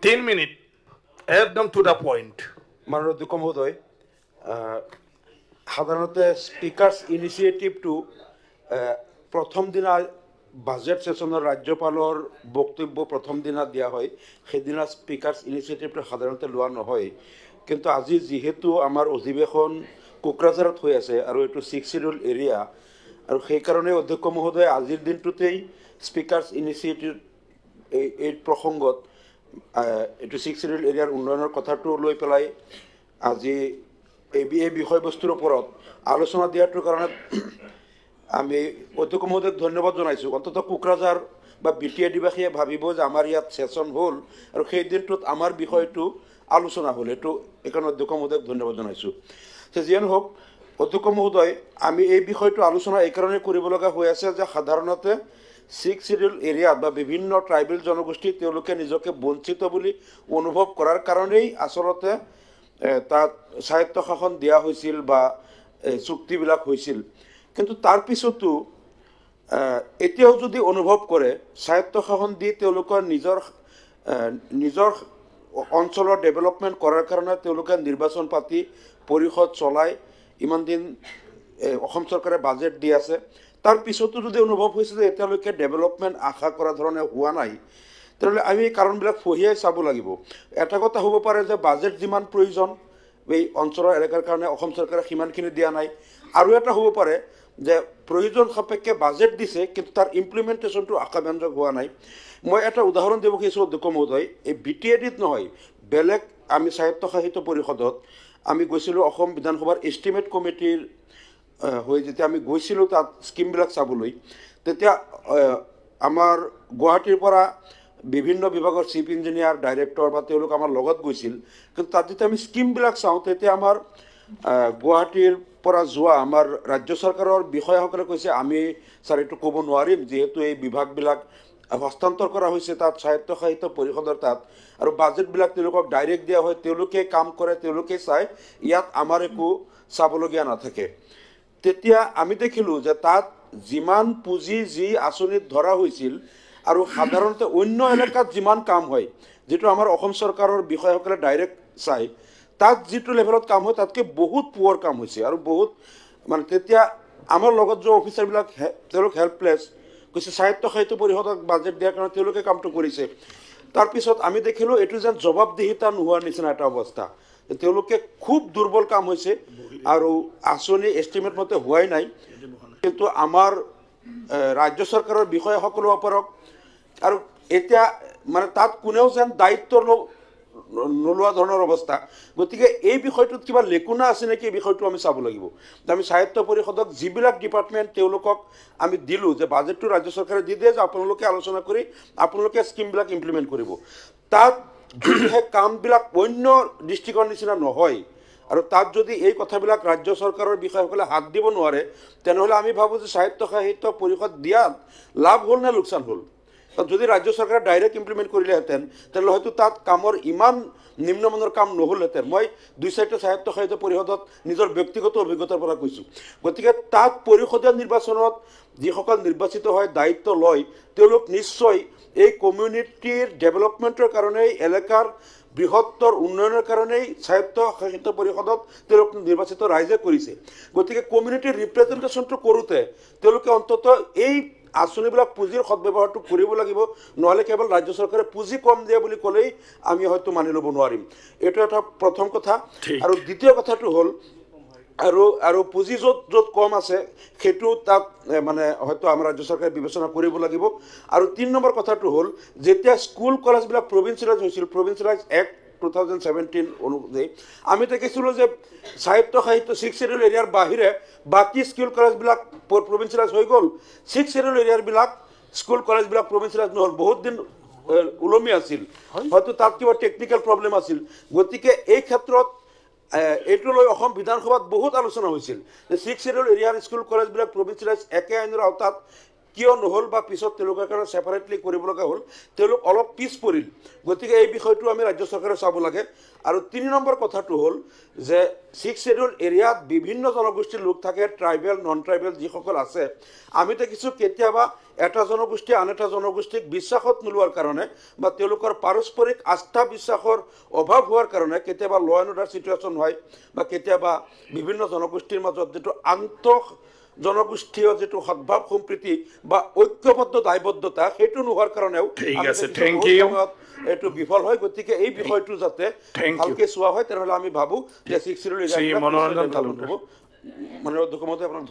3 minutes একদম to the point মাননীয় অধ্যক্ষ মহোদয় সাধাৰণতে স্পিকাৰ্ছ ইনিচিয়েটিভটো প্ৰথম দিনা বাজেট সেশনৰ ৰাজ্যপালৰ বক্তব্য প্ৰথম দিনা দিয়া হয় সেইদিনা স্পিকাৰ্ছ ইনিচিয়েটিভটো সাধাৰণতে লোৱা নহয় কিন্তু আজি যেহেতু আমাৰ অধিৱেশন কোকৰাঝাৰত হৈ আছে আৰু এইটো 6 শিডিউল এৰিয়া আৰু সেইকাৰণে অধ্যক্ষ মহোদয় আজিৰ দিনটোতেই স্পিকাৰ্ছ ইনিচিয়েটিভ এই প্ৰসংগত এইটো 6 শিডিউল এৰিয়াৰ উন্নয়নৰ কথাটো লৈ পেলাই আজি এই বিষয়বস্তুৰ ওপৰত আলোচনা দিয়াটোৰ কাৰণে আমি অধ্যক্ষ মহোদয়ক ধন্যবাদ জনাইছোঁ অন্ততঃ কোকৰাঝাৰ বা বিটিএ দিবাসীয়ে ভাবিব যে আমাৰ ইয়াত সেশন হ'ল আৰু সেই দিনটোত আমাৰ বিষয়টো আলোচনা হ'ল এইটো এইকাৰণে অধ্যক্ষ মহোদয়ক ধন্যবাদ জনাইছোঁ যিয়ে নহওক অধ্যক্ষ মহোদয় আমি এই বিষয়টো আলোচনা এইকাৰণে কৰিব লগা হৈ আছে যে সাধাৰণতে 6 শিডিউল এৰিয়াত বা বিভিন্ন ট্ৰাইবেল জনগোষ্ঠী তেওঁলোকে নিজকে বঞ্চিত বুলি অনুভৱ কৰাৰ কাৰণেই আচলতে তাত স্বায়ত্তশাসন দিয়া হৈছিল বা চুক্তিবিলাক হৈছিল কিন্তু তাৰ পিছতো এতিয়াও যদি অনুভৱ কৰে স্বায়ত্তশাসন দি তেওঁলোকৰ নিজৰ অঞ্চলৰ ডেভেলপমেণ্ট কৰাৰ কাৰণে তেওঁলোকে নিৰ্বাচন পাতি পৰিষদ চলাই ইমান দিন অসম চৰকাৰে বাজেট দি আছে তাৰ পিছতো যদি অনুভৱ হৈছে যে এতিয়ালৈকে ডেভেলপমেণ্ট আশা কৰা ধৰণে হোৱা নাই তেনেহ'লে আমি এই কাৰণবিলাক ফহিয়াই চাব লাগিব এটা কথা হ'ব পাৰে যে বাজেট যিমান প্ৰয়োজন এই অঞ্চলৰ এলেকাৰ কাৰণে অসম চৰকাৰে সিমানখিনি দিয়া নাই আৰু এটা হ'ব পাৰে যে প্ৰয়োজন সাপেক্ষে বাজেট দিছে কিন্তু তাৰ ইমপ্লিমেণ্টেশ্যনটো আশাব্যঞ্জক হোৱা নাই মই এটা উদাহৰণ দিব খুজিছোঁ অধ্যক্ষ মহোদয় এই বিটিএডিত নহয় বেলেগ আমি স্বায়ত্তশাসিত পৰিষদত আমি গৈছিলোঁ অসম বিধানসভাৰ এষ্টিমেট কমিটিৰ হৈ যেতিয়া আমি গৈছিলোঁ তাত স্কিমবিলাক চাবলৈ তেতিয়া আমাৰ গুৱাহাটীৰ পৰা বিভিন্ন বিভাগৰ চিফ ইঞ্জিনিয়াৰ ডাইৰেক্টৰ বা তেওঁলোক আমাৰ লগত গৈছিল কিন্তু তাত যেতিয়া আমি স্কিমবিলাক চাওঁ তেতিয়া আমাৰ গুৱাহাটীৰ পৰা যোৱা আমাৰ ৰাজ্য চৰকাৰৰ বিষয়াসকলে কৈছে আমি ছাৰ এইটো ক'ব নোৱাৰিম যিহেতু এই বিভাগবিলাক হস্তান্তৰ কৰা হৈছে তাত স্বায়ত্তশাসিত পৰিষদৰ তাত আৰু বাজেটবিলাক তেওঁলোকক ডাইৰেক্ট দিয়া হয় তেওঁলোকে কাম কৰে তেওঁলোকে চায় ইয়াত আমাৰ একো চাবলগীয়া নাথাকে তেতিয়া আমি দেখিলোঁ যে তাত যিমান পুঁজি যি আঁচনিত ধৰা হৈছিল আৰু সাধাৰণতে অন্য এলেকাত যিমান কাম হয় যিটো আমাৰ অসম চৰকাৰৰ বিষয়াসকলে ডাইৰেক্ট চায় তাত যিটো লেভেলত কাম হয় তাতকৈ বহুত পুৱাৰ কাম হৈছে আৰু বহুত মানে তেতিয়া আমাৰ লগত যোৱা অফিচাৰবিলাক তেওঁলোক হেল্পলেছ কৈছে স্বায়ত্তশাসিত পৰিষদক বাজেট দিয়াৰ কাৰণে তেওঁলোকে কামটো কৰিছে তাৰপিছত আমি দেখিলোঁ এইটো যেন জবাবদিহিতা নোহোৱাৰ নিচিনা এটা অৱস্থা তেওঁলোকে খুব দুৰ্বল কাম হৈছে আৰু আঁচনি এষ্টিমেট মতে হোৱাই নাই কিন্তু আমাৰ ৰাজ্য চৰকাৰৰ বিষয়াসকলৰ ওপৰত আৰু এতিয়া মানে তাত কোনেও যেন দায়িত্ব নোলোৱা ধৰণৰ অৱস্থা গতিকে এই বিষয়টোত কিবা লেকুনা আছে নেকি এই বিষয়টো আমি চাব লাগিব আমি স্বায়ত্ত পৰিষদক যিবিলাক ডিপাৰ্টমেণ্ট তেওঁলোকক আমি দিলোঁ যে বাজেটটো ৰাজ্য চৰকাৰে দি দিয়ে যে আপোনালোকে আলোচনা কৰি আপোনালোকে স্কিমবিলাক ইমপ্লিমেণ্ট কৰিব তাত যদিহে কামবিলাক অন্য ডিষ্ট্ৰিক্টৰ নিচিনা নহয় আৰু তাত যদি এই কথাবিলাক ৰাজ্য চৰকাৰৰ বিষয়াসকলে হাত দিব নোৱাৰে তেনেহ'লে আমি ভাবোঁ যে স্বায়ত্তশাসিত পৰিষদ দিয়াত লাভ হ'ল নে লোকচান হ'ল যদি ৰাজ্য চৰকাৰে ডাইৰেক্ট ইমপ্লিমেণ্ট কৰিলেহেঁতেন তেনেহ'লে হয়তো তাত কামৰ ইমান নিম্নমানৰ কাম নহ'লহেঁতেন মই 2-4টা স্বায়ত্তশাসিত পৰিষদত নিজৰ ব্যক্তিগত অভিজ্ঞতাৰ পৰা কৈছোঁ গতিকে তাত পৰিষদীয় নিৰ্বাচনত যিসকল নিৰ্বাচিত হয় দায়িত্ব লয় তেওঁলোক নিশ্চয় এই কমিউনিটিৰ ডেভেলপমেণ্টৰ কাৰণেই এলেকাৰ বৃহত্তৰ উন্নয়নৰ কাৰণেই স্বায়ত্তশাসিত পৰিষদত তেওঁলোক নিৰ্বাচিত ৰাইজে কৰিছে গতিকে কমিউনিটিৰ ৰিপ্ৰেজেণ্টেশ্যনটো কৰোঁতে তেওঁলোকে অন্ততঃ এই আঁচনিবিলাক পুঁজিৰ সদব্যৱহাৰটো কৰিব লাগিব নহ'লে কেৱল ৰাজ্য চৰকাৰে পুঁজি কম দিয়ে বুলি ক'লেই আমি হয়তো মানি ল'ব নোৱাৰিম এইটো এটা প্ৰথম কথা আৰু দ্বিতীয় কথাটো হ'ল আৰু পুঁজি য'ত কম আছে সেইটো তাত মানে হয়তো আমাৰ ৰাজ্য চৰকাৰে বিবেচনা কৰিব লাগিব আৰু 3 নম্বৰ কথাটো হ'ল যেতিয়া স্কুল কলেজবিলাক প্ৰভিঞ্চিয়েলাইজ হৈছিল প্ৰভিঞ্চিয়েলাইজ এক্ট 2017 অনুযায়ী আমি দেখিছিলোঁ যে স্বায়ত্তশাসিত 6 শিডিউল এৰিয়াৰ বাহিৰে বাকী স্কুল কলেজবিলাক প্ৰভিঞ্চিয়েলাইজ হৈ গ'ল 6 শিডিউল এৰিয়াৰবিলাক স্কুল কলেজবিলাক প্ৰভিঞ্চিয়েলাইজ নহ'ল বহুত দিন ওলমি আছিল হয়তো তাত কিবা টেকনিকেল প্ৰব্লেম আছিল গতিকে এই ক্ষেত্ৰত এইটো লৈ অসম বিধানসভাত বহুত আলোচনা হৈছিল যে 6 শিডিউল এৰিয়াৰ স্কুল কলেজবিলাক প্ৰভিঞ্চিয়েলাইজ একে আইনৰ আওতাত কিয় নহ'ল বা পিছত তেওঁলোকৰ কাৰণে ছেপাৰেটলি কৰিব লগা হ'ল, তেওঁলোক অলপ পিছ পৰিল। গতিকে এই বিষয়টো আমি ৰাজ্য চৰকাৰে চাব লাগে। আৰু 3 নম্বৰ কথাটো হ'ল যে 6 শেডিউল এৰিয়াত বিভিন্ন জনগোষ্ঠীৰ লোক থাকে, ট্ৰাইবেল নন ট্ৰাইবেল যিসকল আছে। আমি দেখিছোঁ কেতিয়াবা এটা জনগোষ্ঠীয়ে আন এটা জনগোষ্ঠীক বিশ্বাসত নোলোৱাৰ কাৰণে বা তেওঁলোকৰ পাৰস্পৰিক আস্থা বিশ্বাসৰ অভাৱ হোৱাৰ কাৰণে কেতিয়াবা ল এণ্ড অৰ্ডাৰ চিটুৱেশ্যন হয় বা কেতিয়াবা বিভিন্ন জনগোষ্ঠীৰ মাজত যিটো জনগোষ্ঠীয় যিটো সদ্ভাৱ সম্প্ৰীতি বা ঐক্যবদ্ধ দায়বদ্ধতা সেইটো নোহোৱাৰ কাৰণেও এইটো বিফল হয়। গতিকে এই বিষয়টো যাতে ভালকে চোৱা হয় তেনেহ'লে আমি ভাবোঁ যে 6 শেডিউল এৰিয়া মনোৰঞ্জন তালুকদাৰ মানে অধ্যক্ষ মহোদয় আপোনাক